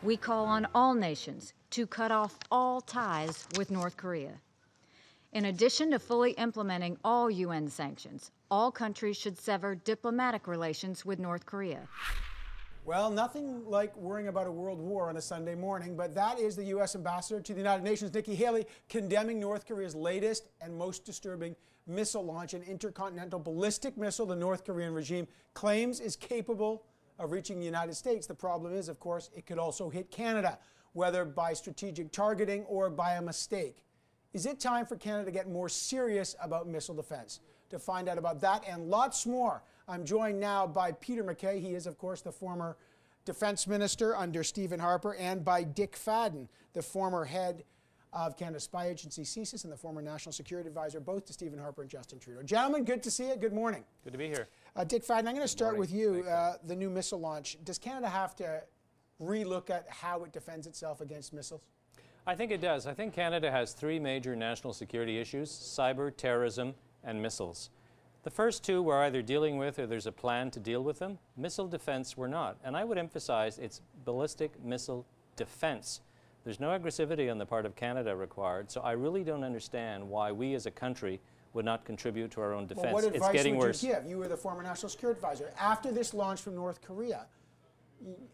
we call on all nations to cut off all ties with North Korea. In addition to fully implementing all UN sanctions, all countries should sever diplomatic relations with North Korea. Well, nothing like worrying about a world war on a Sunday morning, but that is the U.S. Ambassador to the United Nations, Nikki Haley, condemning North Korea's latest and most disturbing missile launch, an intercontinental ballistic missile the North Korean regime claims is capable of reaching the United States. The problem is, of course, it could also hit Canada, whether by strategic targeting or by a mistake. Is it time for Canada to get more serious about missile defense? To find out about that and lots more, I'm joined now by Perter MacKay. He is, of course, the former defense minister under Stephen Harper, and by Dick Fadden, the former head of Canada's spy agency CSIS and the former national security advisor, both to Stephen Harper and Justin Trudeau. Gentlemen, good to see you. Good morning. Good to be here. Dick Fadden, I'm going to start with you. The new missile launch. Does Canada have to relook at how it defends itself against missiles? I think it does. I think Canada has three major national security issues: cyber, terrorism, and missiles. The first two we're either dealing with or there's a plan to deal with them. Missile defense we're not. And I would emphasize it's ballistic missile defense. There's no aggressivity on the part of Canada required, so I really don't understand why we as a country would not contribute to our own defense. Well, what advice it's getting would worse. You give? You were the former national security advisor. After this launch from North Korea,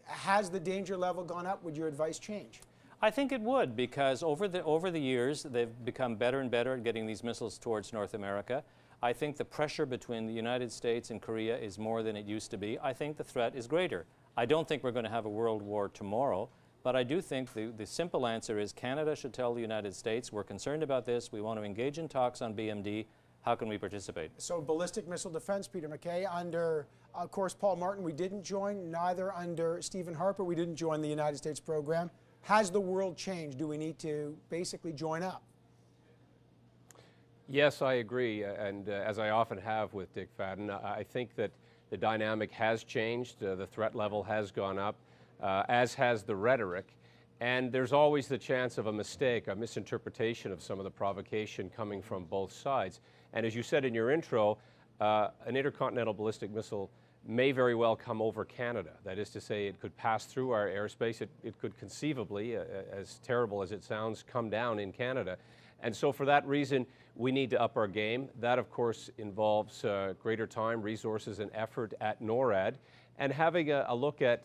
has the danger level gone up? Would your advice change? I think it would, because over the years they've become better and better at getting these missiles towards North America. I think the pressure between the United States and Korea is more than it used to be. I think the threat is greater. I don't think we're going to have a world war tomorrow, but I do think the simple answer is Canada should tell the United States, we're concerned about this, we want to engage in talks on BMD, how can we participate? So ballistic missile defense, Perter MacKay, under, of course, Paul Martin, we didn't join, neither under Stephen Harper, we didn't join the United States program. Has the world changed? Do we need to basically join up? Yes, I agree, and as I often have with Dick Fadden, I think that the dynamic has changed, the threat level has gone up, as has the rhetoric, and there's always the chance of a mistake, a misinterpretation of some of the provocation coming from both sides. And as you said in your intro, an intercontinental ballistic missile may very well come over Canada. That is to say, it could pass through our airspace. It could conceivably, as terrible as it sounds, come down in Canada. And so for that reason, we need to up our game. That, of course, involves greater time, resources, and effort at NORAD. And having a look at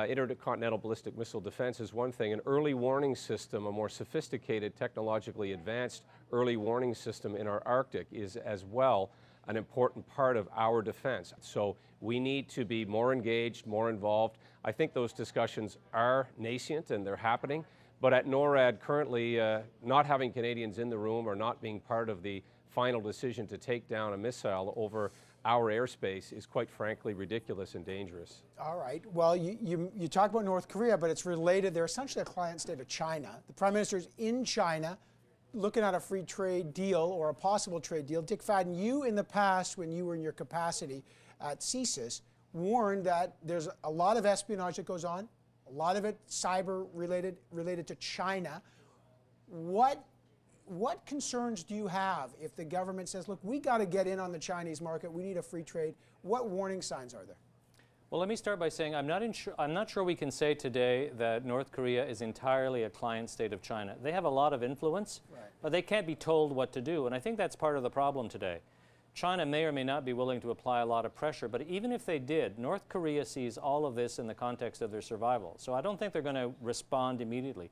intercontinental ballistic missile defense is one thing. An early warning system, a more sophisticated, technologically advanced early warning system in our Arctic is as well an important part of our defense. So we need to be more engaged, more involved. I think those discussions are nascent and they're happening. But at NORAD currently, not having Canadians in the room or not being part of the final decision to take down a missile over our airspace is quite frankly ridiculous and dangerous. All right. Well, you talk about North Korea, but it's related. They're essentially a client state of China. The Prime Minister is in China looking at a free trade deal or a possible trade deal. Dick Fadden, you in the past, when you were in your capacity at CSIS, warned that there's a lot of espionage that goes on, a lot of it cyber related to China. What concerns do you have if the government says, look, we got to get in on the Chinese market, we need a free trade? What warning signs are there? Well, let me start by saying I'm not sure we can say today that North Korea is entirely a client state of China. They have a lot of influence, right, but they can't be told what to do, and I think that's part of the problem today. China may or may not be willing to apply a lot of pressure, but even if they did, North Korea sees all of this in the context of their survival. So I don't think they're going to respond immediately.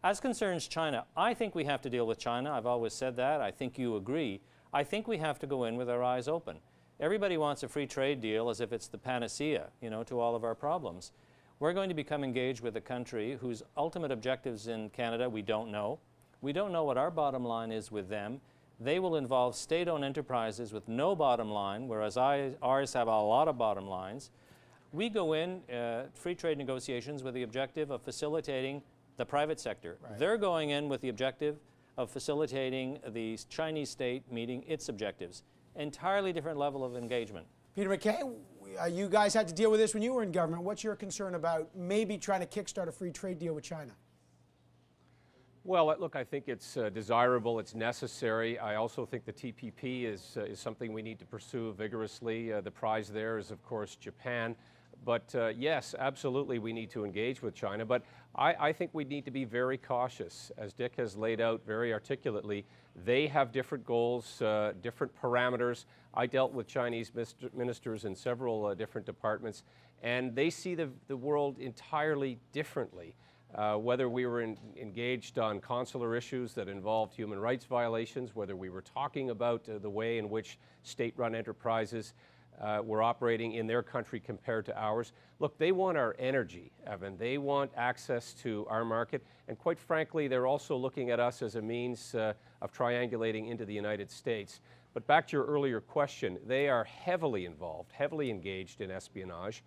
As concerns China, I think we have to deal with China. I've always said that. I think you agree. I think we have to go in with our eyes open. Everybody wants a free trade deal as if it's the panacea, to all of our problems. We're going to become engaged with a country whose ultimate objectives in Canada we don't know. We don't know what our bottom line is with them. They will involve state-owned enterprises with no bottom line, whereas ours have a lot of bottom lines. We go in free trade negotiations with the objective of facilitating the private sector. Right. They're going in with the objective of facilitating the Chinese state meeting its objectives. Entirely different level of engagement. Perter MacKay, you guys had to deal with this when you were in government. What's your concern about maybe trying to kickstart a free trade deal with China? Well, look, I think it's desirable, it's necessary. I also think the TPP is something we need to pursue vigorously. The prize there is, of course, Japan. But yes, absolutely, we need to engage with China. But I think we need to be very cautious. As Dick has laid out very articulately, they have different goals, different parameters. I dealt with Chinese ministers in several different departments, and they see the world entirely differently. Whether we were engaged on consular issues that involved human rights violations, whether we were talking about the way in which state-run enterprises were operating in their country compared to ours. Look, they want our energy, Evan. They want access to our market. And quite frankly, they're also looking at us as a means of triangulating into the United States. But back to your earlier question, they are heavily involved, heavily engaged in espionage.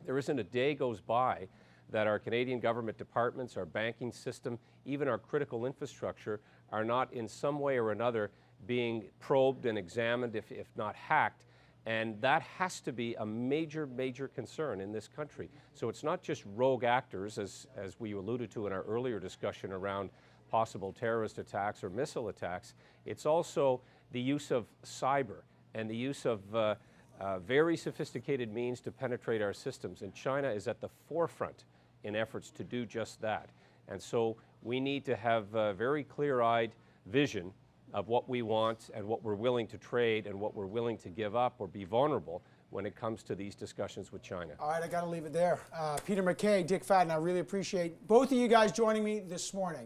There isn't a day goes by that our Canadian government departments, our banking system, even our critical infrastructure are not in some way or another being probed and examined, if not hacked. And that has to be a major, major concern in this country. So it's not just rogue actors, as we alluded to in our earlier discussion around possible terrorist attacks or missile attacks. It's also the use of cyber and the use of very sophisticated means to penetrate our systems. And China is at the forefront in efforts to do just that. And so we need to have a very clear-eyed vision of what we want and what we're willing to trade and what we're willing to give up or be vulnerable when it comes to these discussions with China. All right, I got to leave it there. Perter MacKay, Dick Fadden, I really appreciate both of you guys joining me this morning.